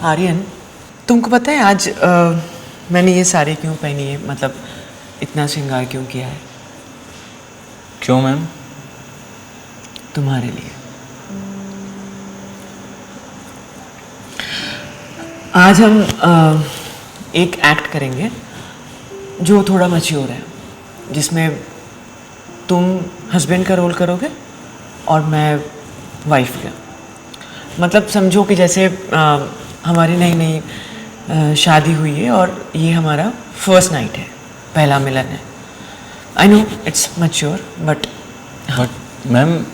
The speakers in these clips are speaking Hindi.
आर्यन, तुमको पता है आज मैंने ये साड़ी क्यों पहनी है, मतलब इतना श्रृंगार क्यों किया है? क्यों मैम? तुम्हारे लिए। आज हम एक एक्ट करेंगे जो थोड़ा मैच्योर है, जिसमें तुम हस्बैंड का रोल करोगे और मैं वाइफ का। मतलब समझो कि जैसे हमारी नई नई शादी हुई है और ये हमारा फर्स्ट नाइट है, पहला मिलन है। I know it's mature but ma'am,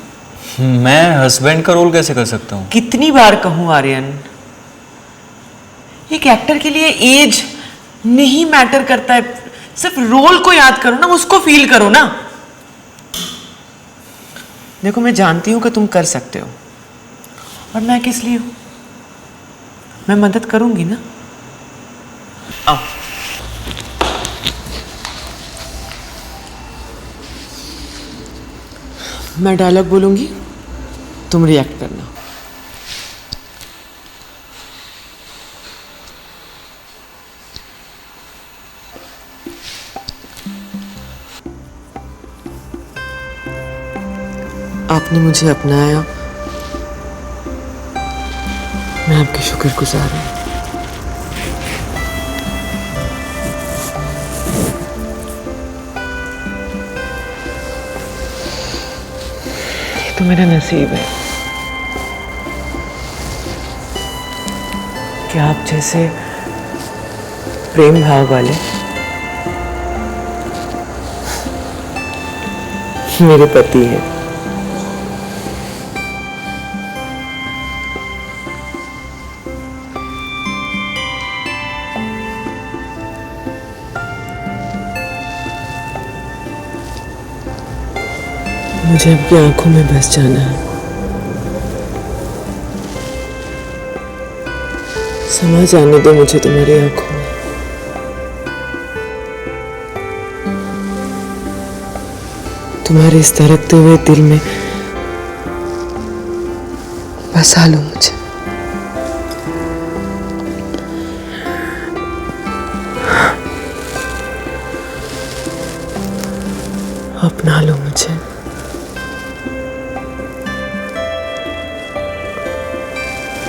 मैं हस्बैंड का रोल कैसे कर सकता हूँ? कितनी बार कहूँ आर्यन, एक एक्टर के लिए एज नहीं मैटर करता है, सिर्फ रोल को याद करो ना, उसको फील करो ना। देखो मैं जानती हूँ कि तुम कर सकते हो, और मैं किस लिए हूँ, मैं मदद करूंगी ना। आओ। मैं डायलॉग बोलूंगी, तुम रिएक्ट करना। आपने मुझे अपनाया, मैं आपकी शुक्रगुजार हूं। ये तो मेरा नसीब है कि आप जैसे प्रेम भाव वाले मेरे पति हैं। मुझे आपकी आंखों में बस जाना है, समा जाने दो मुझे तुम्हारी आंखों में। तुम्हारे इस धड़कते हुए दिल में बसा लो मुझे। अपना लो मुझे।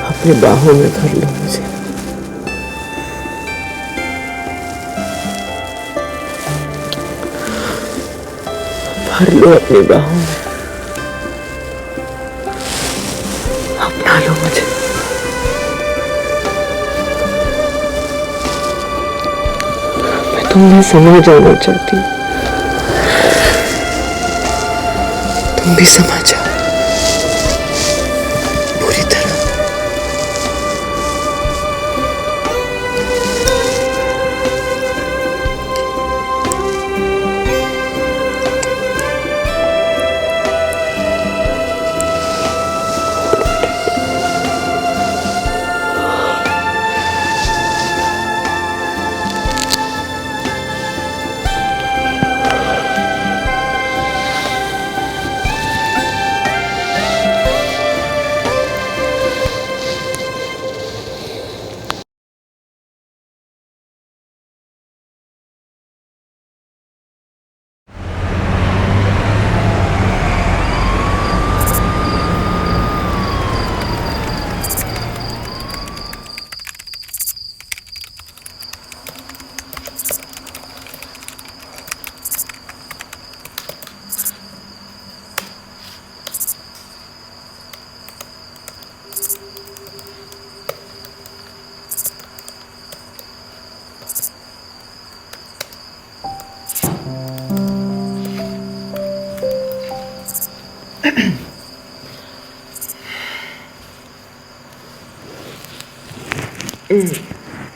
अपनी बाहों में भर लो मुझे। भर लो अपनी बाहों में, अपना लो मुझे। मैं तुम्हें समा जाना चाहती हूँ, तुम भी समा जाओ पूरी तरह।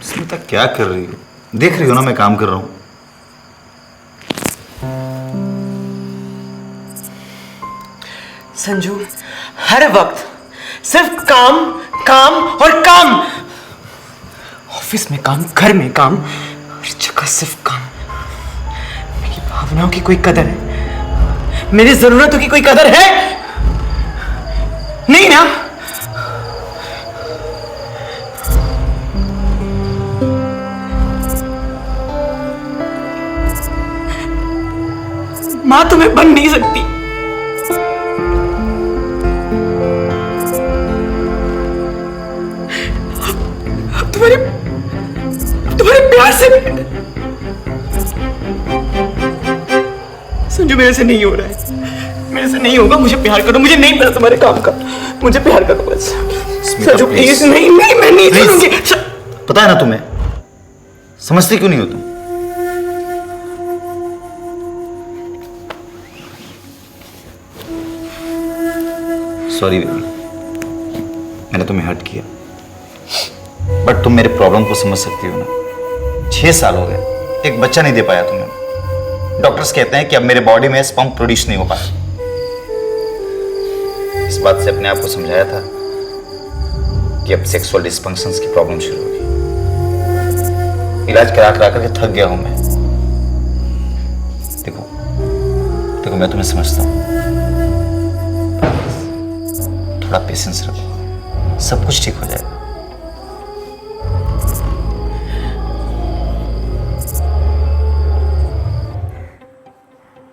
स्मिता क्या कर रही हो? देख रही हो ना मैं काम कर रहा हूं। संजू, हर वक्त सिर्फ काम काम और काम। ऑफिस में काम, घर में काम, हर जगह सिर्फ काम। मेरी भावनाओं की कोई कदर है? मेरी जरूरतों की कोई कदर है? नहीं ना। माँ तुम्हें बन नहीं सकती। अब तुम्हारे प्यार से संजू मेरे से नहीं हो रहा है, मेरे से नहीं होगा। मुझे प्यार करो, मुझे नहीं पता तुम्हारे काम का, मुझे प्यार करो बस। संजू प्लीज, नहीं नहीं मैं नहीं छोड़ूंगी। पता है ना तुम्हें, समझते क्यों नहीं हो तुम? सॉरी बेबी, मैंने तुम्हें हर्ट किया, बट तुम मेरे प्रॉब्लम को समझ सकती हो ना। 6 साल हो गए, एक बच्चा नहीं दे पाया तुम्हें। डॉक्टर्स कहते हैं कि अब मेरे बॉडी में स्पर्म प्रोड्यूस नहीं हो पाया। इस बात से अपने आप को समझाया था कि अब सेक्सुअल डिस्फंक्शंस की प्रॉब्लम शुरू होगी। इलाज करा करा करके थक गया हूं मैं। देखो देखो, मैं तुम्हें समझता हूं, थोड़ा पेशेंस रखो, सब कुछ ठीक हो जाएगा।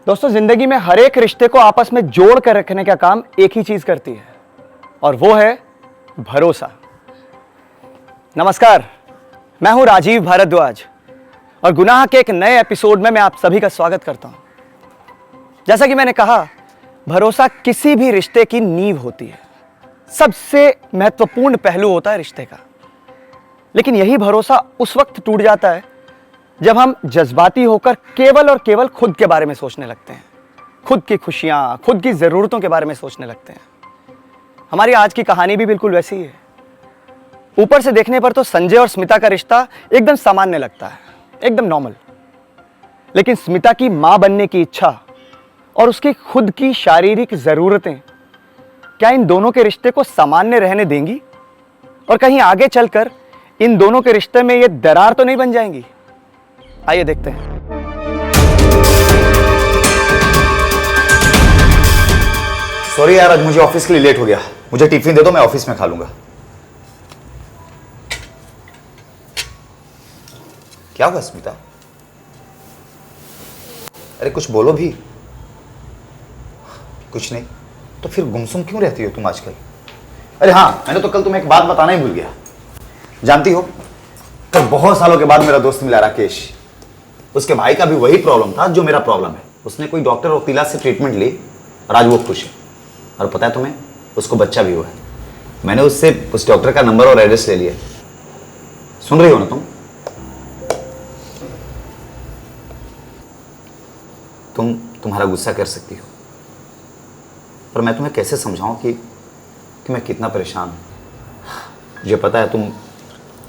दोस्तों, जिंदगी में हर एक रिश्ते को आपस में जोड़ कर रखने का काम एक ही चीज करती है, और वो है भरोसा। नमस्कार, मैं हूं राजीव भारद्वाज और गुनाह के एक नए एपिसोड में मैं आप सभी का स्वागत करता हूं। जैसा कि मैंने कहा, भरोसा किसी भी रिश्ते की नींव होती है, सबसे महत्वपूर्ण पहलू होता है रिश्ते का। लेकिन यही भरोसा उस वक्त टूट जाता है जब हम जज्बाती होकर केवल और केवल खुद के बारे में सोचने लगते हैं, खुद की खुशियां, खुद की जरूरतों के बारे में सोचने लगते हैं। हमारी आज की कहानी भी बिल्कुल वैसी ही है। ऊपर से देखने पर तो संजय और स्मिता का रिश्ता एकदम सामान्य लगता है, एकदम नॉर्मल। लेकिन स्मिता की मां बनने की इच्छा और उसकी खुद की शारीरिक जरूरतें क्या इन दोनों के रिश्ते को सामान्य रहने देंगी? और कहीं आगे चलकर इन दोनों के रिश्ते में ये दरार तो नहीं बन जाएंगी? आइए देखते हैं। सॉरी यार, आज मुझे ऑफिस के लिए लेट हो गया। मुझे टिफिन दे दो, मैं ऑफिस में खा लूंगा। क्या हुआ स्मिता? अरे कुछ बोलो भी। कुछ नहीं तो फिर गुमसुम क्यों रहती हो तुम आजकल? अरे हाँ, मैंने तो कल तुम्हें एक बात बताना ही भूल गया। जानती हो, कल बहुत सालों के बाद मेरा दोस्त मिला राकेश। उसके भाई का भी वही प्रॉब्लम था जो मेरा प्रॉब्लम है। उसने कोई डॉक्टर और वकीला से ट्रीटमेंट ली और आज वो खुश है। और पता है तुम्हें, उसको बच्चा भी हुआ है। मैंने उससे उस डॉक्टर का नंबर और एड्रेस ले लिया। सुन रही हो ना तुम? तुम्हारा गुस्सा कर सकती हो, पर मैं तुम्हें कैसे समझाऊं कि मैं कितना परेशान हूं। मुझे पता है तुम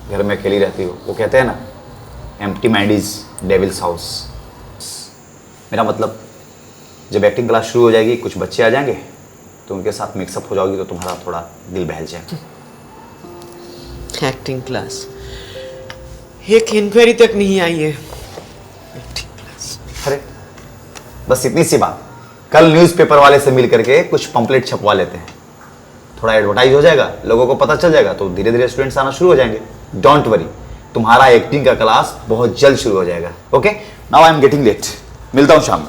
घर में अकेली रहती हो। वो कहते हैं ना, empty mind is devils house. मेरा मतलब, जब एक्टिंग क्लास शुरू हो जाएगी, कुछ बच्चे आ जाएंगे तो उनके साथ मिक्सअप हो जाओगी तो तुम्हारा थोड़ा दिल बहल जाएगा। Acting class? एक इंक्वायरी तक नहीं आई है। Acting class? अरे बस इतनी सी बात, कल न्यूज़पेपर वाले से मिल करके कुछ पंपलेट छपवा लेते हैं। थोड़ा एडवर्टाइज हो जाएगा, लोगों को पता चल जाएगा, तो धीरे धीरे स्टूडेंट्स आना शुरू हो जाएंगे। डोंट वरी, तुम्हारा एक्टिंग का क्लास बहुत जल्द शुरू हो जाएगा। Okay, now I am getting late. मिलता हूं शाम में।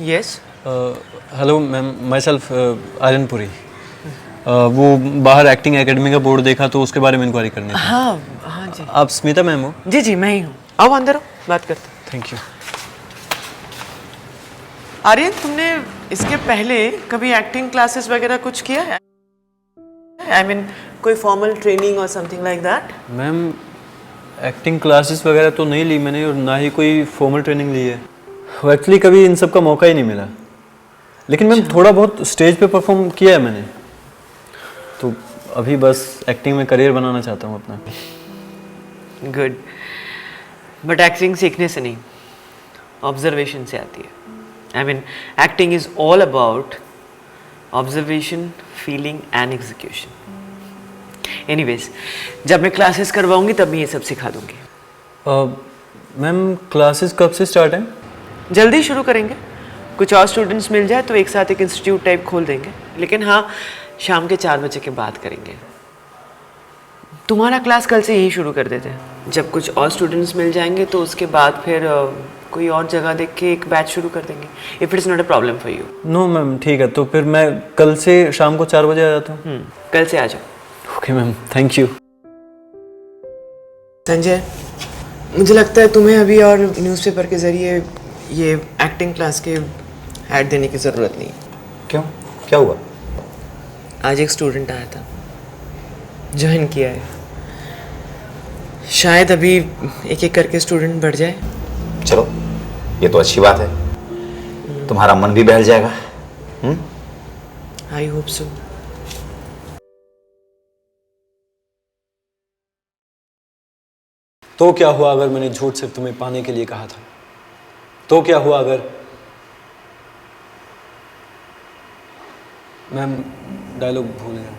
Yes, hello ma'am, myself Aryan Puri. वो बाहर एक्टिंग एकेडमी का बोर्ड देखा तो उसके बारे में इंक्वायरी करनी थी। हाँ हाँ जी आप स्मिता मैम हो? जी जी, मैं ही हूँ। आओ अंदर आओ, बात करते हैं। Thank you. आर्यन, तुमने इसके पहले कभी एक्टिंग क्लासेस वगैरह कुछ किया है? आई मीन कोई फॉर्मल ट्रेनिंग और something like that? Ma'am, acting classes वगैरह तो नहीं ली मैंने, और ना ही कोई फॉर्मल ट्रेनिंग ली है। एक्चुअली कभी इन सब का मौका ही नहीं मिला। लेकिन मैम, थोड़ा बहुत स्टेज पे परफॉर्म किया है मैंने, तो अभी बस एक्टिंग में करियर बनाना चाहता हूँ अपना। गुड, बट एक्टिंग सीखने से नहीं, ऑब्जर्वेशन से आती है। I mean acting is all about observation, feeling and execution. Anyways, जब मैं क्लासेस करवाऊंगी तब मैं ये सब सिखा दूंगी। मैम क्लासेस कब से स्टार्ट हैं? जल्दी शुरू करेंगे। कुछ और स्टूडेंट्स मिल जाए तो एक साथ एक इंस्टीट्यूट टाइप खोल देंगे, लेकिन हाँ शाम के 4 बजे के बाद करेंगे। तुम्हारा क्लास कल से यही शुरू कर देते हैं। जब कुछ और स्टूडेंट्स मिल जाएंगे तो उसके बाद फिर कोई और जगह देख के एक बैच शुरू कर देंगे, if it's not a problem for you. No ma'am ठीक है, तो फिर मैं कल से शाम को 4 बजे आ जाता हूँ। कल से आ जाओ। Okay ma'am, thank you. Sanjay, मुझे लगता है तुम्हें अभी और न्यूज़पेपर के ज़रिए ये एक्टिंग क्लास के ऐड देने की ज़रूरत नहीं। क्यों, क्या हुआ? आज एक स्टूडेंट आया था, ज्वाइन किया है। शायद अभी एक एक करके स्टूडेंट बढ़ जाए। चलो, ये तो अच्छी बात है, तुम्हारा मन भी बहल जाएगा। I hope so. तो क्या हुआ अगर मैंने झूठ सिर्फ तुम्हें पाने के लिए कहा था? तो क्या हुआ अगर मैम डायलॉग भूल गया।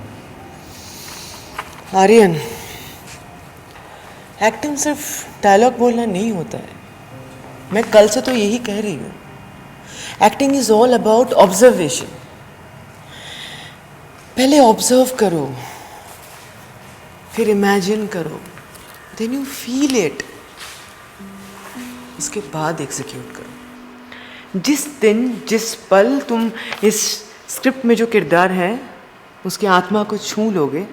आर्यन, एक्टिंग सिर्फ डायलॉग बोलना नहीं होता है। मैं कल से तो यही कह रही हूँ। Acting is all about observation. पहले ऑब्जर्व करो, फिर इमेजिन करो, देन यू फील इट, उसके बाद एग्जीक्यूट करो। जिस दिन जिस पल तुम इस स्क्रिप्ट में जो किरदार है उसकी आत्मा को छू लोगे,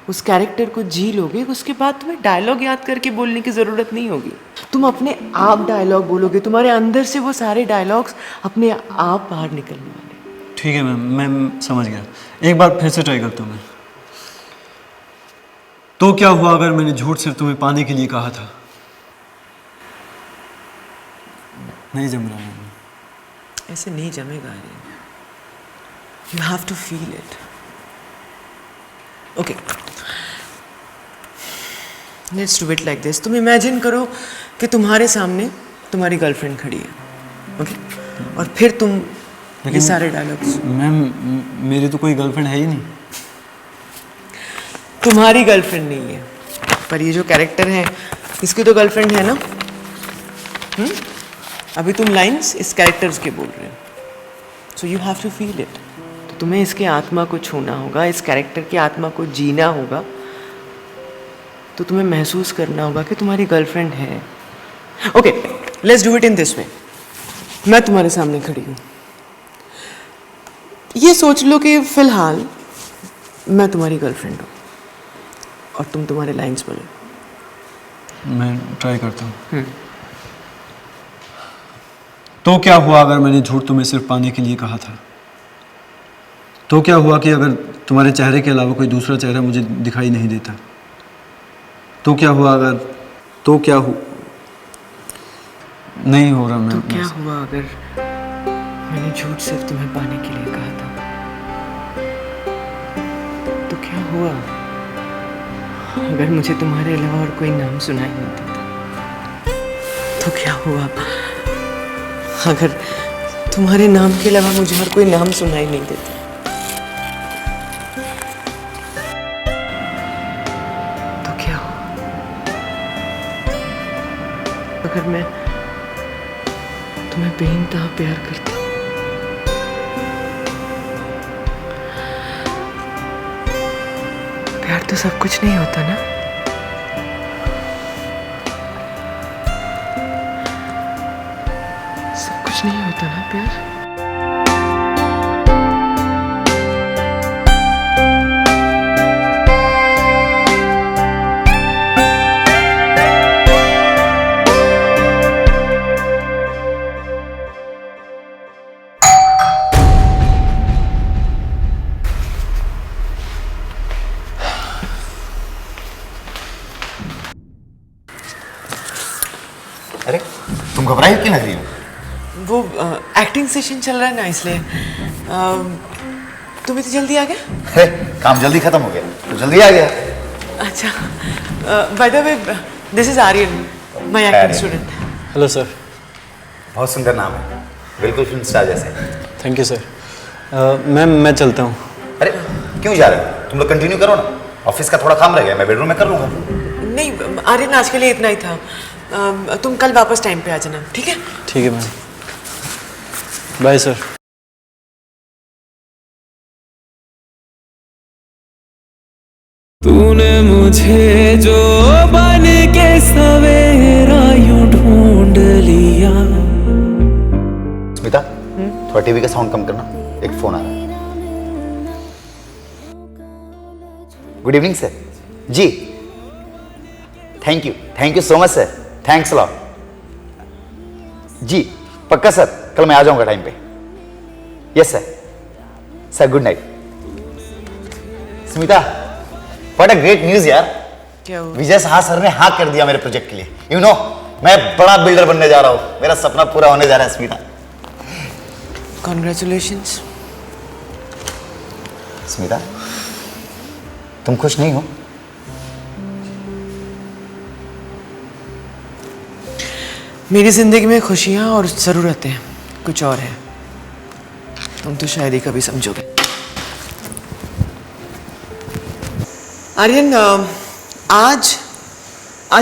उस कैरेक्टर को जी लोगे, उसके बाद तुम्हें डायलॉग याद करके बोलने की ज़रूरत नहीं होगी। तुम अपने आप डायलॉग बोलोगे, तुम्हारे अंदर से वो सारे डायलॉग्स अपने आप बाहर निकलने वाले। ठीक है मैम, मैं समझ गया। एक बार फिर से ट्राई करता हूँ मैं। तो क्या हुआ अगर मैंने झूठ सिर्फ तुम्हें पाने के लिए कहा था? नहीं जम रहा मैम। ऐसे नहीं जमेगा Aryan. You have to feel it. Okay, let's do it like this. तुम इमेजिन करो कि तुम्हारे सामने तुम्हारी गर्लफ्रेंड खड़ी है, ओके? और फिर तुम ये सारे डायलॉग्स। मैम मेरी तो कोई गर्लफ्रेंड है ही नहीं। तुम्हारी गर्लफ्रेंड नहीं है, पर ये जो कैरेक्टर है इसकी तो गर्लफ्रेंड है ना? अभी तुम लाइंस इस कैरेक्टर्स के बोल रहे हो, so you have to feel it. तो तुम्हें इसके आत्मा को छूना होगा, इस कैरेक्टर की आत्मा को जीना होगा। तो तुम्हें महसूस करना होगा कि तुम्हारी गर्लफ्रेंड है। Okay, let's do it in this way. मैं तुम्हारे सामने खड़ी हूँ, ये सोच लो कि फिलहाल मैं तुम्हारी गर्लफ्रेंड हूँ और तुम तुम्हारे लाइंस बोलो। मैं ट्राई करता हूँ। तो क्या हुआ अगर मैंने झूठ तुम्हें सिर्फ पाने के लिए कहा था? तो क्या हुआ कि अगर तुम्हारे चेहरे के अलावा कोई दूसरा चेहरा मुझे दिखाई नहीं देता? तो क्या हुआ अगर तो क्या नहीं हो रहा मैं। तो क्या हुआ अगर मैंने झूठ सिर्फ तुम्हें पाने के लिए कहा था? तो क्या हुआ अगर मुझे तुम्हारे अलावा और कोई नाम सुनाई नहीं देता? तो क्या हुआ अगर तुम्हारे नाम के अलावा मुझे और कोई नाम सुनाई नहीं देता? तो क्या हुआ अगर मैं तुम्हें बेइंतहा प्यार करता हूँ? प्यार तो सब कुछ नहीं होता ना। सब कुछ नहीं होता ना प्यार। अरे तुम घबराई क्यों लग रही हो? वो एक्टिंग सेशन चल रहा है ना, इसलिए तुम इतनी जल्दी आ गए? अरे काम जल्दी खत्म हो गया तो जल्दी आ गया। अच्छा, by the way this is Aryan, my acting student. Hello sir. बहुत सुंदर नाम है, बिल्कुल फिल्म स्टार जैसे। Thank you sir. मैम मैं चलता हूँ। अरे क्यों जा रहे हो? तुम लोग कंटिन्यू करो ना। ऑफिस का थोड़ा काम रह गया, मैं बेडरूम में कर लूंगा। नहीं आर्यन, आज के लिए इतना ही था। तुम कल वापस टाइम पे आ जाना, ठीक है? ठीक है मैम, बाय सर। तूने मुझे जो बन के सवेरा यूं ढूंढ लिया। स्मिता, थोड़ा टीवी का साउंड कम करना, एक फोन आ रहा है। Good evening sir. जी, thank you so much sir, thanks lot. जी पक्का सर, कल मैं आ जाऊंगा टाइम पे। Yes sir, good night. Smita, what a great news यार। क्या हुआ? विजय साहा सर ने हाँ कर दिया मेरे प्रोजेक्ट के लिए। यू नो, मैं बड़ा बिल्डर बनने जा रहा हूं, मेरा सपना पूरा होने जा रहा है स्मिता। कॉन्ग्रेचुलेशंस। स्मिता, तुम खुश नहीं हो? मेरी जिंदगी में खुशियां और ज़रूरतें कुछ और है, तुम तो शायद ही कभी समझोगे। आर्यन, आज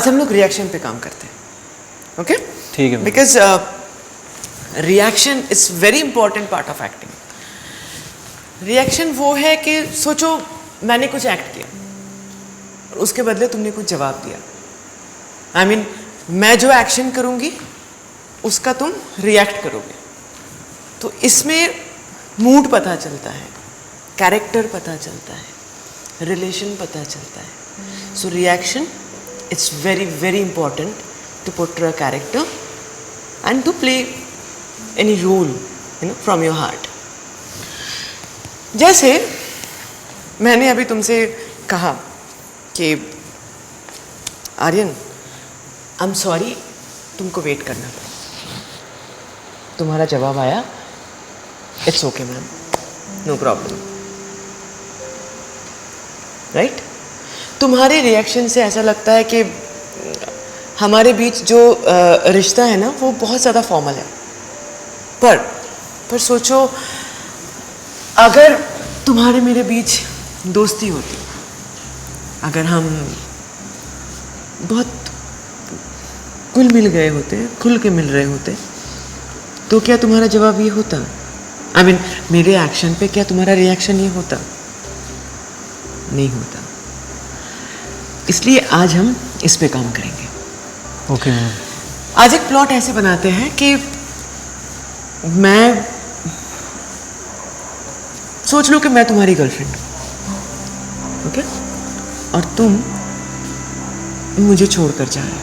हम लोग रिएक्शन पे काम करते हैं, ओके? ठीक है। Because reaction is very important part of acting. Reaction वो है कि सोचो मैंने कुछ एक्ट किया और उसके बदले तुमने कुछ जवाब दिया। आई मीन मैं जो एक्शन करूंगी उसका तुम रिएक्ट करोगे, तो इसमें मूड पता चलता है, कैरेक्टर पता चलता है, रिलेशन पता चलता है। So reaction it's very very important to portray a character and to play any role, you know, from your heart. जैसे मैंने अभी तुमसे कहा कि आर्यन, आई एम सॉरी तुमको वेट करना पड़ा। तुम्हारा जवाब आया, it's okay ma'am, no problem, right? तुम्हारे रिएक्शन से ऐसा लगता है कि हमारे बीच जो रिश्ता है ना वो बहुत ज़्यादा फॉर्मल है। पर सोचो अगर तुम्हारे मेरे बीच दोस्ती होती, अगर हम बहुत खुल के मिल रहे होते, तो क्या तुम्हारा जवाब ये होता? आई मीन मेरे एक्शन पे क्या तुम्हारा रिएक्शन ये होता? नहीं होता। इसलिए आज हम इस पे काम करेंगे। Okay ma'am. आज एक प्लॉट ऐसे बनाते हैं कि मैं सोच लो कि मैं तुम्हारी गर्लफ्रेंड हूं, ओके? और तुम मुझे छोड़कर जा रहे हो,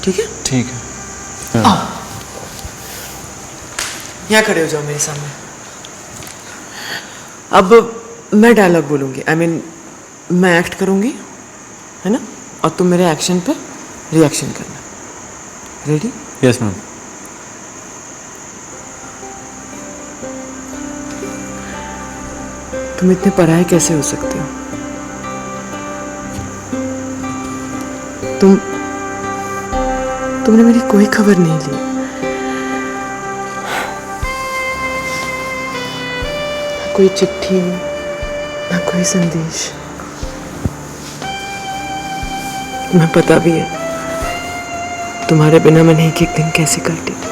ठीक है? ठीक है। यहाँ खड़े हो जाओ मेरे सामने। अब मैं डायलॉग बोलूंगी, आई मीन मैं एक्ट करूंगी, है ना? और तुम मेरे एक्शन पे रिएक्शन करना। रेडी? Yes ma'am. तुम इतने पराये कैसे हो सकते हो? तुमने मेरी कोई खबर नहीं ली, ना कोई चिट्ठी, ना कोई संदेश। मैं पता भी है तुम्हारे बिना मैंने एक दिन कैसे काटे थे।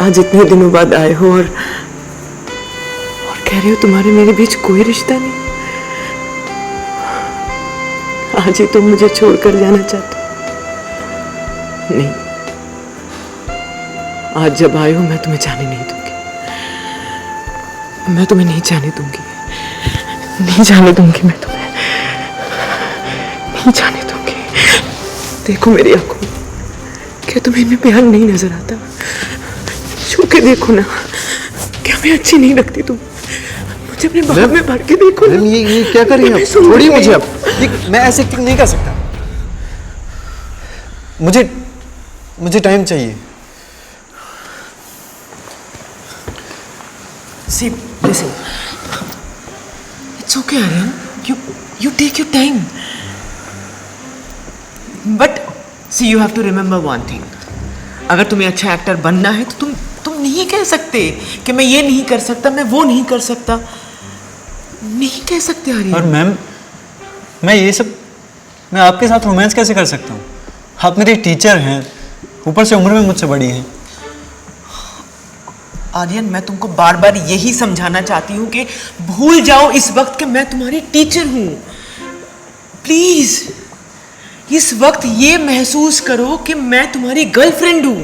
आज इतने दिनों बाद आए हो और कह रहे हो तुम्हारे मेरे बीच कोई रिश्ता नहीं। आज ही तुम मुझे छोड़कर जाना चाहते हो? नहीं, आज जब आए हो मैं तुम्हें जाने नहीं दूंगी। मैं तुम्हें नहीं जाने दूंगी, नहीं जाने दूंगी, मैं तुम्हें नहीं जाने दूंगी। देखो मेरी आंखों में, क्या तुम्हें इनमें प्यार नहीं नजर आता? छू के देखो ना, क्या मैं अच्छी नहीं लगती? तुम मुझे अपने बाहों में भर के देखो ना। ये क्या कर रही हैं आप? छोड़िए मुझे अब। मैं ऐसे एक्टिंग नहीं कर सकता। मुझे टाइम चाहिए। See, listen. It's okay, Aryan. You take your time. But see, you have to remember one thing. अगर तुम्हें अच्छा एक्टर बनना है तो तुम नहीं कह सकते कि मैं ये नहीं कर सकता, मैं वो नहीं कर सकता। नहीं कह सकते आर्यन। और मैम, मैं आपके साथ रोमांस कैसे कर सकता हूँ? आप मेरी टीचर हैं, ऊपर से उम्र में मुझसे बड़ी हैं। आर्यन, मैं तुमको बार बार यही समझाना चाहती हूँ कि भूल जाओ इस वक्त कि मैं तुम्हारी टीचर हूँ। प्लीज इस वक्त ये महसूस करो कि मैं तुम्हारी गर्लफ्रेंड हूँ।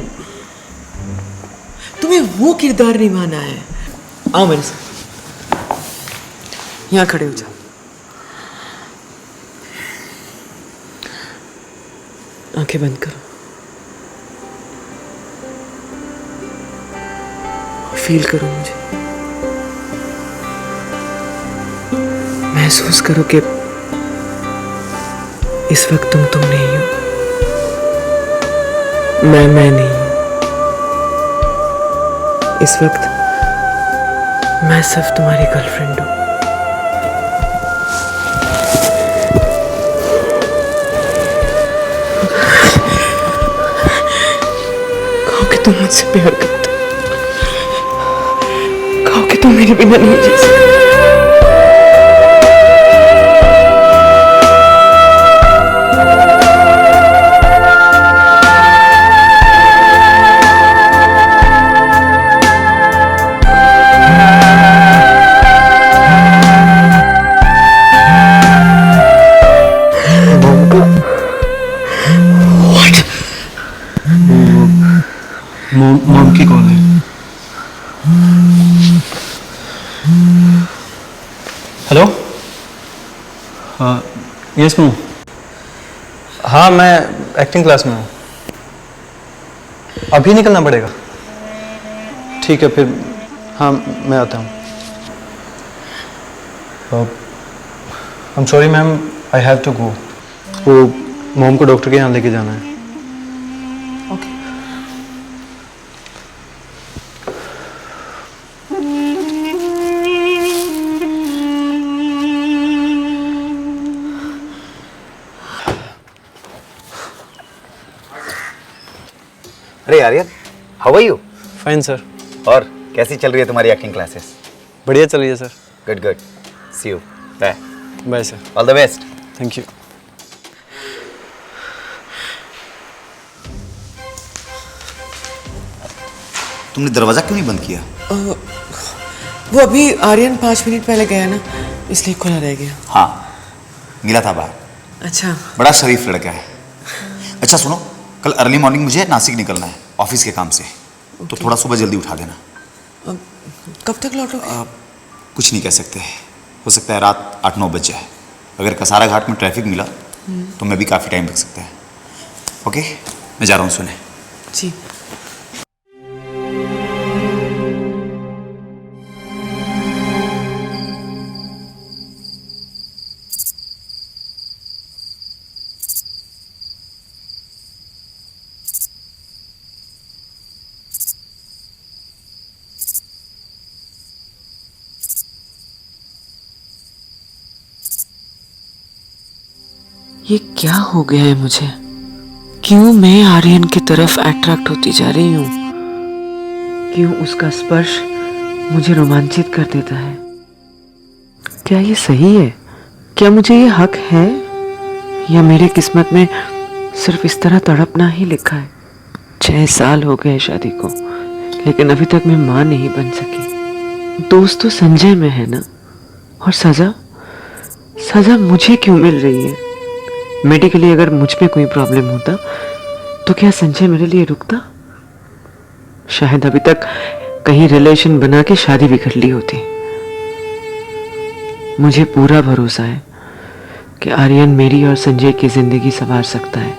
तुम्हें वो किरदार निभाना है। आओ मेरे साथ, यहाँ खड़े हो जाओ। आंखें बंद करो, फील करो मुझे, महसूस करो कि इस वक्त तुम नहीं हो, मैं नहीं हूं। इस वक्त मैं सिर्फ तुम्हारी गर्लफ्रेंड हूं। कहो कि तुम मुझसे प्यार करते हो, कहो कि तुम मेरे बिना नहीं जी सकते। मॉम की कॉल है। हेलो। हाँ, यस मॉम। हाँ, मैं एक्टिंग क्लास में हूँ। अभी निकलना पड़ेगा? ठीक है फिर, हाँ मैं आता हूँ। I am sorry ma'am, I have to go. वो मॉम को डॉक्टर के यहाँ लेके जाना है। ओके। अरे Aryan, how are you? Fine sir. और कैसी चल रही है तुम्हारी एक्टिंग क्लासेस? बढ़िया चल रही है sir. Good good, see you, bye. Bye sir. All the best. Thank you. तुमने दरवाजा क्यों नहीं बंद किया? वो अभी आर्यन 5 मिनट पहले गया ना, इसलिए खुला रह गया। हाँ, मिला था बाहर। अच्छा। बड़ा शरीफ लड़का है। अच्छा सुनो, कल अर्ली मॉर्निंग मुझे नासिक निकलना है ऑफिस के काम से, तो थोड़ा सुबह जल्दी उठा देना। कब तक लौटोगे? कुछ नहीं कह सकते, हो सकता है रात 8-9 बज जाए। अगर कसारा घाट में ट्रैफिक मिला तो मैं भी काफ़ी टाइम लग सकता है। ओके, मैं जा रहा हूँ सोने। जी। ये क्या हो गया है मुझे? क्यों मैं आर्यन की तरफ अट्रैक्ट होती जा रही हूँ? क्यों उसका स्पर्श मुझे रोमांचित कर देता है? क्या ये सही है? क्या मुझे ये हक है, या मेरे किस्मत में सिर्फ इस तरह तड़पना ही लिखा है? 6 साल हो गए शादी को, लेकिन अभी तक मैं माँ नहीं बन सकी। दोस्त तो संजय में है ना, और सजा मुझे क्यों मिल रही है? मेडिकली अगर मुझ में कोई प्रॉब्लम होता तो क्या संजय मेरे लिए रुकता? शायद अभी तक कहीं रिलेशन बना के शादी भी कर ली होती। मुझे पूरा भरोसा है कि आर्यन मेरी और संजय की जिंदगी संवार सकता है,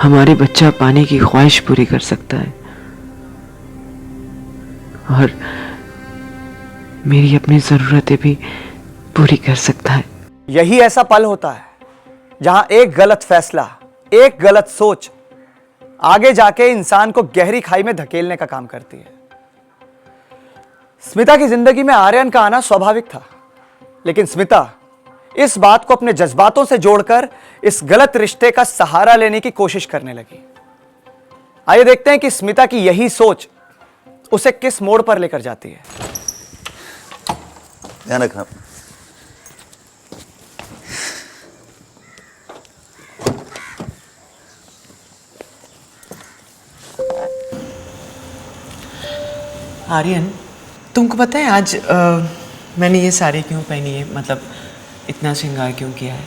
हमारे बच्चा पाने की ख्वाहिश पूरी कर सकता है, और मेरी अपनी जरूरतें भी पूरी कर सकता है। यही ऐसा पल होता है जहां एक गलत फैसला, एक गलत सोच आगे जाके इंसान को गहरी खाई में धकेलने का काम करती है। स्मिता की जिंदगी में आर्यन का आना स्वाभाविक था, लेकिन स्मिता इस बात को अपने जज्बातों से जोड़कर इस गलत रिश्ते का सहारा लेने की कोशिश करने लगी। आइए देखते हैं कि स्मिता की यही सोच उसे किस मोड़ पर लेकर जाती है। ध्यान रखना। आर्यन, तुमको पता है आज मैंने ये साड़ी क्यों पहनी है, मतलब इतना श्रृंगार क्यों किया है?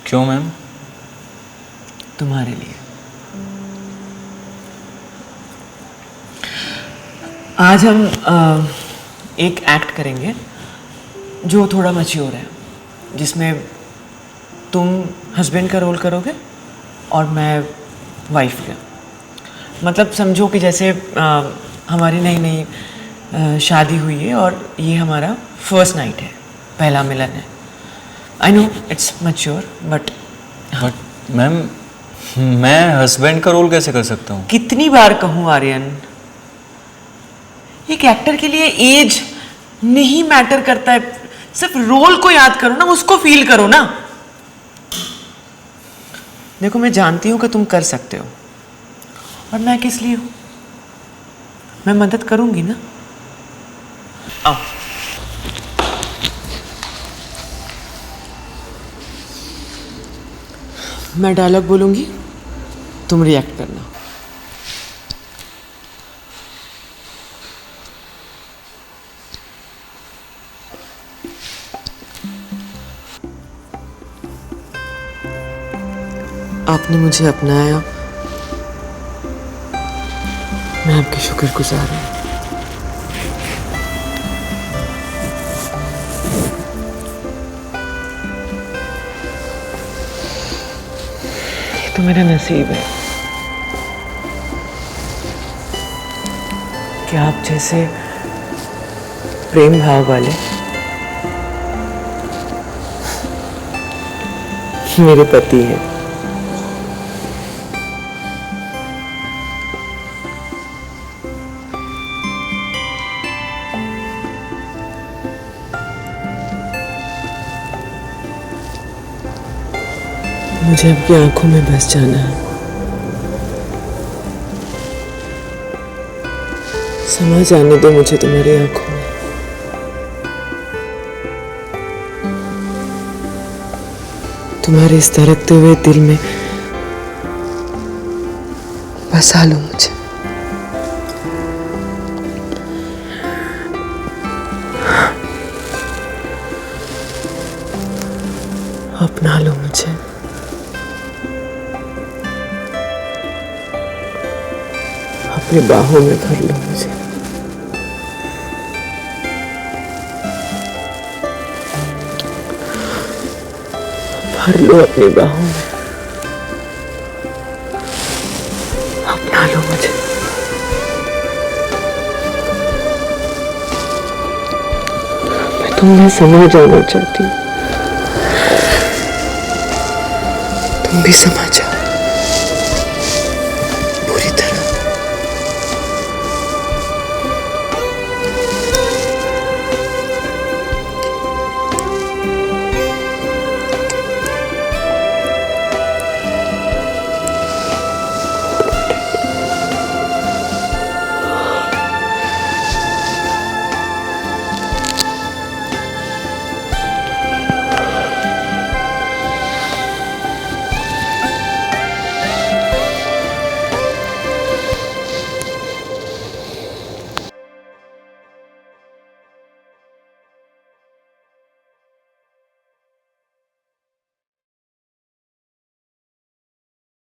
क्यों मैम? तुम्हारे लिए। आज हम एक एक्ट करेंगे जो थोड़ा मैच्योर है, जिसमें तुम हस्बैंड का रोल करोगे और मैं वाइफ का। मतलब समझो कि जैसे हमारी नई नई शादी हुई है और ये हमारा फर्स्ट नाइट है, पहला मिलन है। I know it's mature but ma'am, मैं हस्बैंड का रोल कैसे कर सकता हूँ? कितनी बार कहूँ आर्यन, एक एक्टर के लिए एज नहीं मैटर करता है, सिर्फ रोल को याद करो ना, उसको फील करो ना। देखो मैं जानती हूँ कि तुम कर सकते हो, और मैं किस लिए हूँ, मैं मदद करूंगी ना। आओ। मैं डायलॉग बोलूंगी, तुम रिएक्ट करना। आपने मुझे अपनाया, मैं आपकी शुक्रगुजार हूं। ये तो मेरा नसीब है कि आप जैसे प्रेम भाव वाले मेरे पति हैं। मुझे आपकी आंखों में बस जाना है, समा जाने दो मुझे तुम्हारी आंखों में। तुम्हारे इस धड़कते हुए दिल में बसा लो मुझे। अपना लो मुझे। अपनी बाहों में भर लो मुझे। भर लो अपनी बाहों में, अपना लो मुझे। मैं तुम्हें समा जाना चाहती हूँ, तुम भी समा जाओ पूरी तरह।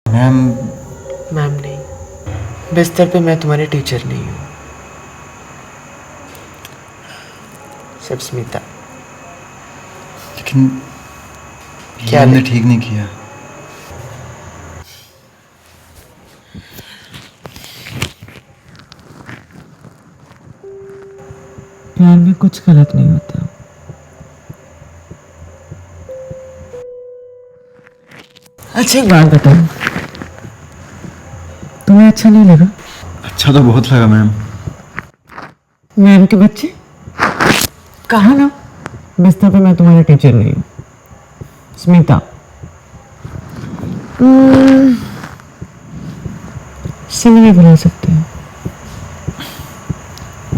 मैम, मैम नहीं, बिस्तर पे मैं तुम्हारी टीचर नहीं हूँ, सब स्मिता। लेकिन क्या हमने लेकिन? ठीक नहीं किया। प्यार में कुछ गलत नहीं होता। अच्छा एक बात बताओ, तुम्हें अच्छा नहीं लगा? अच्छा तो बहुत लगा मैम। मैम के बच्चे, कहा ना बिस्तर पे मैं तुम्हारी टीचर नहीं हूँ, स्मिता। सिमी भी बुला सकते हैं।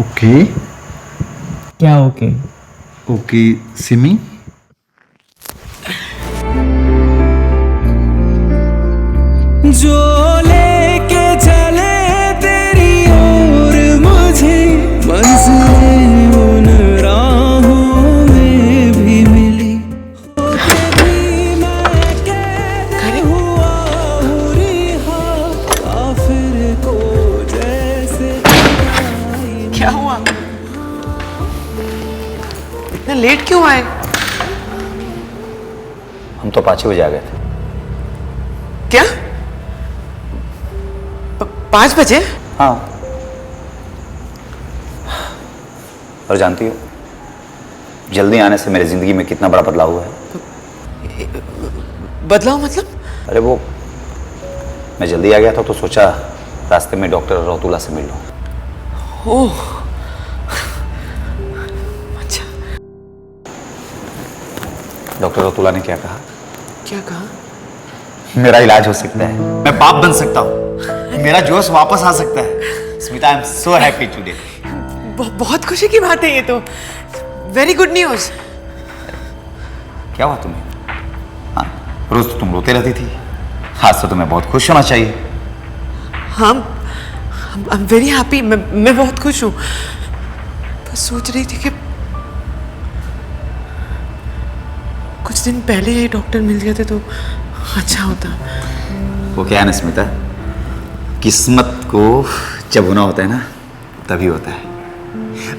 ओके क्या ओके? ओके सिमी। जो लेके चले तेरी ओर मुझे मंजिलें उन राहों में भी मिली। कभी मैं कैद हुआ हूँ रिहा, काफिर को जैसे क्या हुआ? इतना लेट क्यों आए? हम तो 5 बजे आ गए थे। क्या? 5 बजे? हाँ। और जानती हो जल्दी आने से मेरी जिंदगी में कितना बड़ा बदलाव हुआ है? बदलाव मतलब? अरे वो मैं जल्दी आ गया था तो सोचा रास्ते में डॉक्टर रौतुला से मिल लूं। ओह अच्छा। डॉक्टर रौतुला ने क्या कहा? क्या कहा? मेरा इलाज हो सकता है, मैं बाप बन सकता हूँ, मेरा जोश वापस आ सकता है। Smita, I am so happy today. बहुत खुशी की बात है ये तो। Very good news. क्या हुआ तुम्हें? हाँ, रोज तो तुम रोते रहती थी, आज तो तुम्हें बहुत खुश होना चाहिए। हाँ, आई एम वेरी हैप्पी। मैं बहुत खुश हूँ। बस सोच रही थी कि कुछ दिन पहले ये डॉक्टर मिल जाते तो अच्छा होता। वो क्या है ना स्मिता, किस्मत को जब होना होता है ना तभी होता है।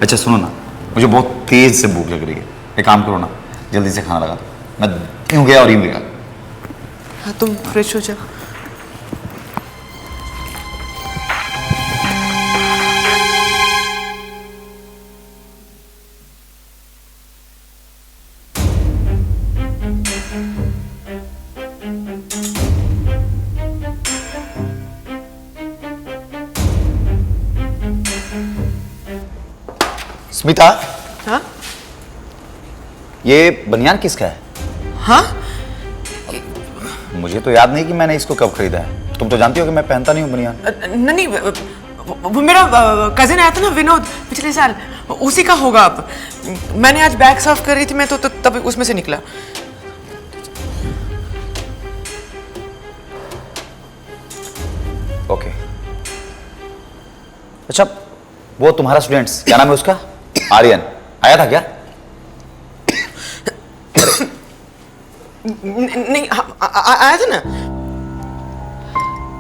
अच्छा सुनो ना, मुझे बहुत तेज से भूख लग रही है, एक काम करो ना, जल्दी से खाना लगा दो। मैं यूं गया और यूं गया। हाँ, तुम फ्रेश हो जाओ। स्मिता, हाँ ये बनियान किसका है? हाँ, मुझे तो याद नहीं कि मैंने इसको कब खरीदा है। तुम तो जानती हो कि मैं पहनता नहीं हूँ बनियान। नहीं, वो मेरा कजिन आया था ना विनोद पिछले साल, उसी का होगा। अब मैंने आज बैग साफ कर रही थी मैं तो तब उसमें से निकला। ओके। अच्छा, वो तुम्हारा स्टूडेंट्स क्या नाम है उसका? आर्यन आया था क्या? नहीं, आया था ना।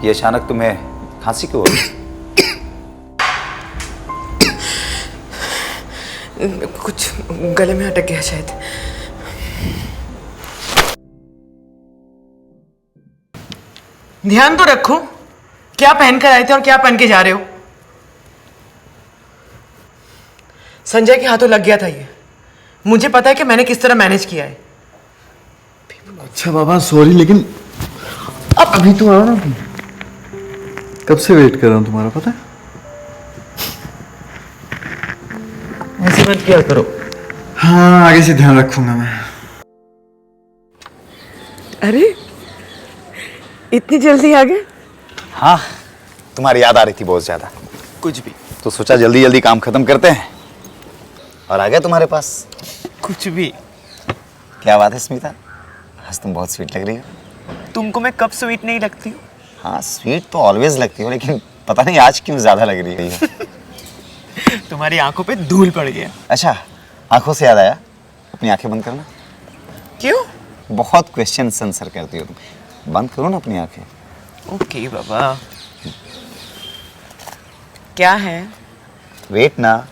ये अचानक तुम्हें खांसी क्यों हो गई? कुछ गले में अटक गया शायद। ध्यान तो रखो क्या पहन कर आए थे और क्या पहन के जा रहे हो। संजय के हाथों लग गया था ये। मुझे पता है कि मैंने किस तरह मैनेज किया है। अच्छा बाबा सॉरी, लेकिन अब अभी तो आओ ना तुम। कब से वेट कर रहा हूँ तुम्हारा, पता है? ऐसे मत किया करो। हाँ, आगे से ध्यान रखूंगा मैं। अरे इतनी जल्दी आ गए? हाँ, तुम्हारी याद आ रही थी बहुत ज्यादा। कुछ भी। तो सोचा जल्दी जल्दी काम खत्म करते हैं और आ गए तुम्हारे पास। कुछ भी। क्या बात है स्मिता, आज तुम बहुत स्वीट लग रही हो। तुमको मैं कब स्वीट नहीं लगती हूँ? हाँ, स्वीट तो ऑलवेज लगती हो, लेकिन पता नहीं आज क्यों ज्यादा लग रही है। तुम्हारी आंखों पे धूल पड़ गया। अच्छा, आंखों से याद आया, अपनी आंखें बंद करना। क्यों? बहुत क्वेश्चन आंसर करती हो तुम, बंद करो ना अपनी आंखें। ओके बाबा। क्या है? वेट ना।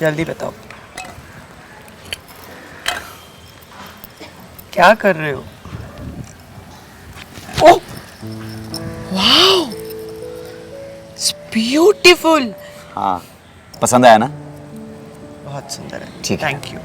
जल्दी बताओ। क्या कर रहे हो? Oh wow, it's beautiful. हाँ, पसंद आया ना? बहुत सुंदर है। ठीक है। Thank you.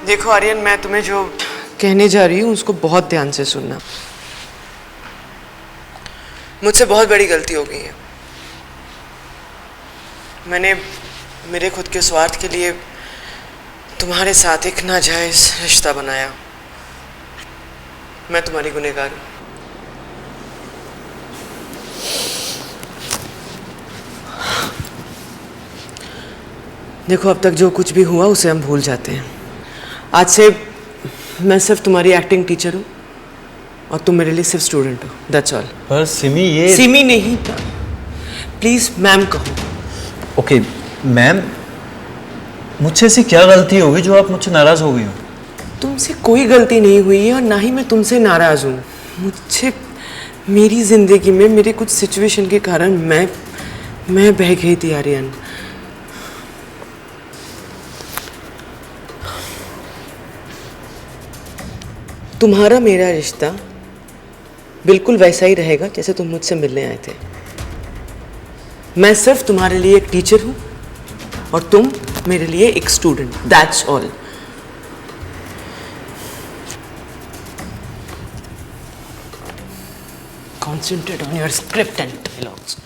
देखो आर्यन, मैं तुम्हें जो कहने जा रही हूँ उसको बहुत ध्यान से सुनना। मुझसे बहुत बड़ी गलती हो गई है। मैंने मेरे खुद के स्वार्थ के लिए तुम्हारे साथ एक नाजायज रिश्ता बनाया। मैं तुम्हारी गुनहगार हूँ। देखो, अब तक जो कुछ भी हुआ उसे हम भूल जाते हैं। आज से मैं सिर्फ तुम्हारी एक्टिंग टीचर हूँ और तुम मेरे लिए सिर्फ स्टूडेंट हो। That's all. पर सिमी, ये सिमी नहीं, प्लीज मैम कहो। ओके मैम, मुझसे ऐसी क्या गलती होगी जो आप मुझसे नाराज हो गई हो? तुमसे कोई गलती नहीं हुई है और ना ही मैं तुमसे नाराज हूँ। मुझे मेरी जिंदगी में मेरे कुछ सिचुएशन के कारण मैं बह गई थी आर्यन। तुम्हारा मेरा रिश्ता बिल्कुल वैसा ही रहेगा जैसे तुम मुझसे मिलने आए थे। मैं सिर्फ तुम्हारे लिए एक टीचर हूं और तुम मेरे लिए एक student. That's all. Concentrate on your script and dialogues.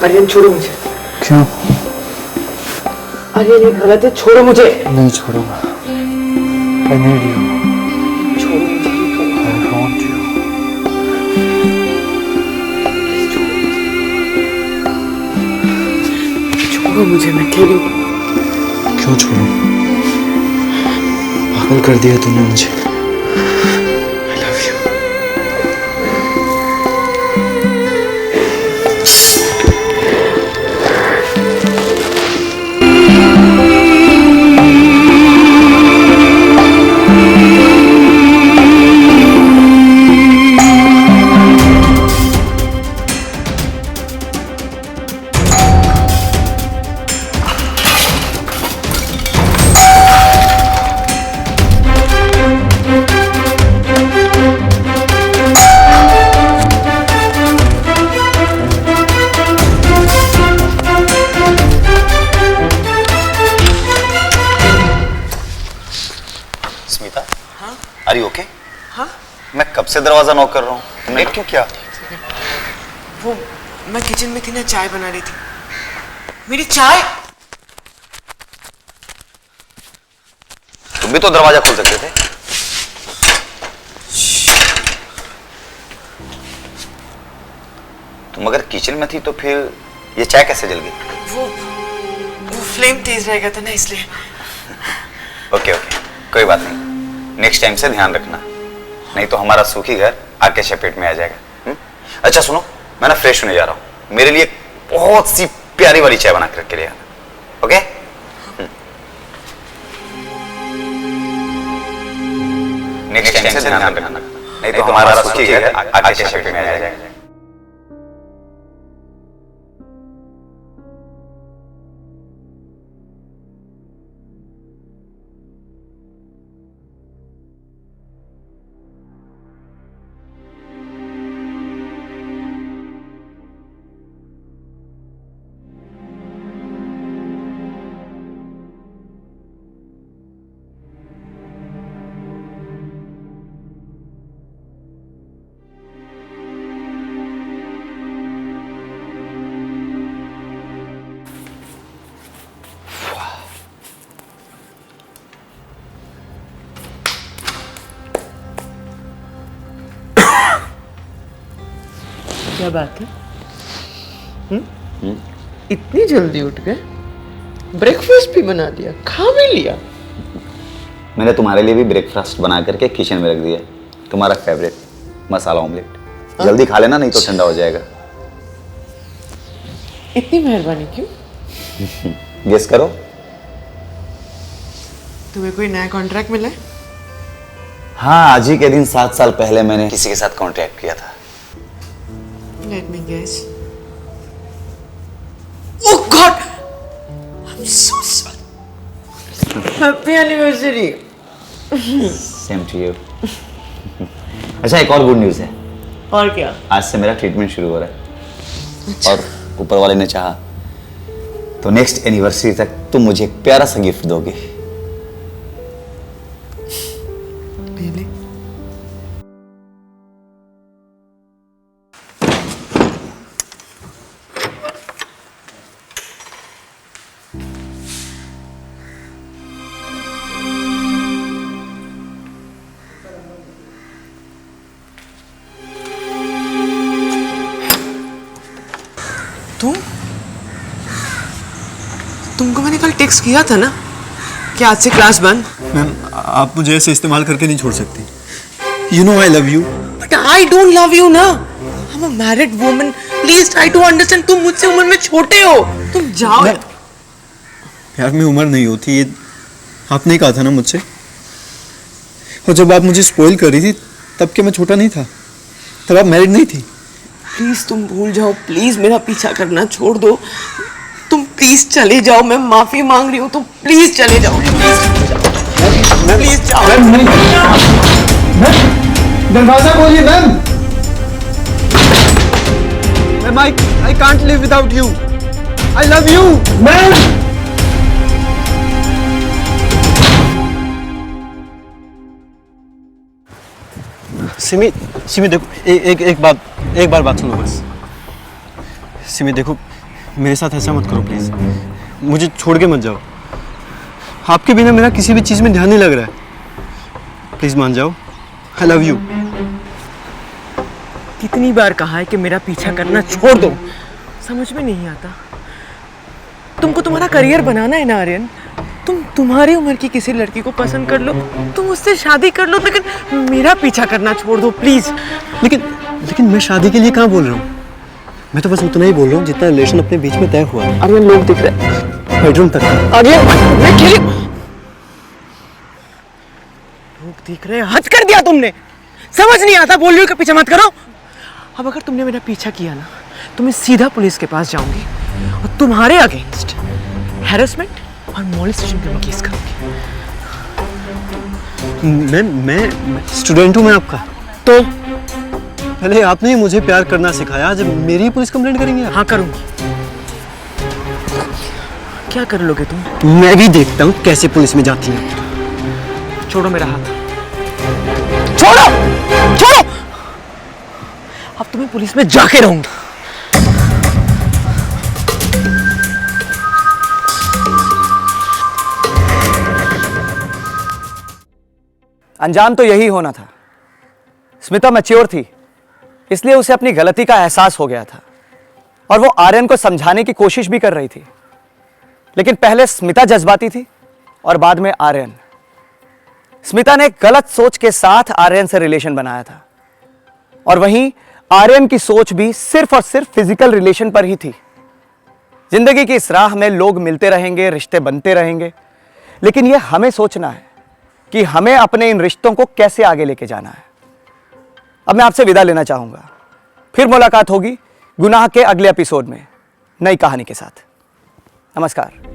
Aryan, छोड़ो मुझे। क्यों? आर्यन, ये गलत है, छोड़ो मुझे। नहीं छोड़ूंगा। I need you. छोड़ो मुझे। I want you. छोड़ो मुझे, मैं अकेली हूँ। क्यों छोड़ूं? पागल कर दिया तूने मुझे। I love you. Smita, are you okay? हाँ। मैं कब से दरवाजा नॉक कर रहा हूँ, तुमने क्यों किया? वो मैं किचन में थी ना, चाय बना रही थी। मेरी चाय। तुम भी तो दरवाजा खोल सकते थे। तुम अगर किचन में थी तो फिर ये चाय कैसे जल गई? वो फ्लेम तेज रह गया था ना, इसलिए। ओके ओके, कोई बात नहीं। नेक्स्ट टाइम से ध्यान रखना, नहीं तो हमारा सूखी घर आग के चपेट में आ जाएगा। अच्छा सुनो, मैं ना फ्रेश होने जा रहा हूँ। मेरे लिए बहुत सी प्यारी वाली चाय बना कर रख के ले आना। ओके? नेक्स्ट टाइम से ध्यान रखना, नहीं तो हमारा सूखी घर आग के चपेट में आ जाएगा। क्या बात है? इतनी जल्दी उठ गए? ब्रेकफास्ट भी बना दिया, खा भी लिया। मैंने तुम्हारे लिए भी ब्रेकफास्ट बना करके किचन में रख दिया, तुम्हारा फेवरेट मसाला ऑमलेट। जल्दी खा लेना, नहीं तो ठंडा हो जाएगा। इतनी मेहरबानी क्यों? गेस करो। तुम्हें कोई नया कॉन्ट्रैक्ट मिला है? हाँ, आज ही के दिन 7 साल पहले मैंने किसी के साथ कॉन्ट्रैक्ट किया था। Let me guess. Oh God! so sorry. Happy anniversary. Same to you. अच्छा, एक और गुड न्यूज़ है। और क्या? आज से मेरा ट्रीटमेंट शुरू हो रहा है। और ऊपर वाले ने चाहा तो नेक्स्ट एनिवर्सरी तक तुम मुझे एक प्यारा सा गिफ्ट दोगे। Really? तुमको मैंने कल टेक्स्ट किया था ना कि आज से क्लास बंद। मैम, आप मुझे ऐसे इस्तेमाल करके नहीं छोड़ सकती। You know I love you. But I don't love you ना। I am a married woman, please try to understand. तुम मुझसे उम्र में छोटे हो, तुम जाओ। प्यार में उम्र नहीं होती, ये आपने कहा था ना मुझसे। और जब आप मुझे स्पॉइल कर रही थी तब के मैं छोटा नहीं था, तब आप मैरिड नहीं थी। प्लीज तुम भूल जाओ, प्लीज मेरा पीछा करना छोड़ दो। तुम प्लीज चले जाओ, मैं माफी मांग रही हूँ। तुम प्लीज चले जाओ, प्लीज जाओ। दरवाजा खोलिए ma'am. Ma'am, I can't live without you. I love you ma'am. Simi, देखो, एक बार बात सुनो बस। सिमी देखो, मेरे साथ ऐसा मत करो प्लीज। मुझे छोड़ के मत जाओ। आपके बिना मेरा किसी भी चीज में ध्यान नहीं लग रहा है। प्लीज मान जाओ। आई लव यू। कितनी बार कहा है कि मेरा पीछा करना छोड़ दो, समझ में नहीं आता। तुमको तुम्हारा करियर बनाना है ना आर्यन। तुम तुम्हारी उम्र की किसी लड़की को पसंद कर लो, तुम उससे शादी कर लो, लेकिन मेरा पीछा करना छोड़ दो प्लीज। लेकिन मैं शादी के लिए कहाँ बोल रहा हूँ। मैं तो बस उतना ही बोल रहा हूँ जितना रिलेशन अपने बीच में तय हुआ है। आर्यन, लोग दिख रहे हैं बेडरूम तक। आर्यन, मैं खेली। लोग दिख रहे हैं, हद कर दिया तुमने। समझ नहीं आता, बोल रही हो कि पीछा मत करो। अब अगर तुमने मेरा पीछा किया ना तो मैं सीधा पुलिस के पास जाऊंगी और तुम्हारे अगेंस्ट हैरेसमेंट और मॉलेस्टेशन का केस करूंगी। मैं स्टूडेंट हूँ मैं आपका। तो पहले आपने ही मुझे प्यार करना सिखाया, जब मेरी पुलिस कंप्लेंट करेंगे आप? हाँ करूंगी। क्या कर लोगे तुम? मैं भी देखता हूँ कैसे पुलिस में जाती है। छोड़ो मेरा हाथ, छोड़ो छोड़ो। अब तुम्हें पुलिस में जाके रहूंगी। अंजाम तो यही होना था। स्मिता मैच्योर थी, इसलिए उसे अपनी गलती का एहसास हो गया था और वो आर्यन को समझाने की कोशिश भी कर रही थी। लेकिन पहले स्मिता जज्बाती थी और बाद में आर्यन। स्मिता ने गलत सोच के साथ आर्यन से रिलेशन बनाया था और वहीं आर्यन की सोच भी सिर्फ और सिर्फ फिजिकल रिलेशन पर ही थी। जिंदगी की इस राह में लोग मिलते रहेंगे, रिश्ते बनते रहेंगे, लेकिन यह हमें सोचना है कि हमें अपने इन रिश्तों को कैसे आगे लेके जाना है। अब मैं आपसे विदा लेना चाहूंगा। फिर मुलाकात होगी गुनाह के अगले एपिसोड में नई कहानी के साथ। नमस्कार।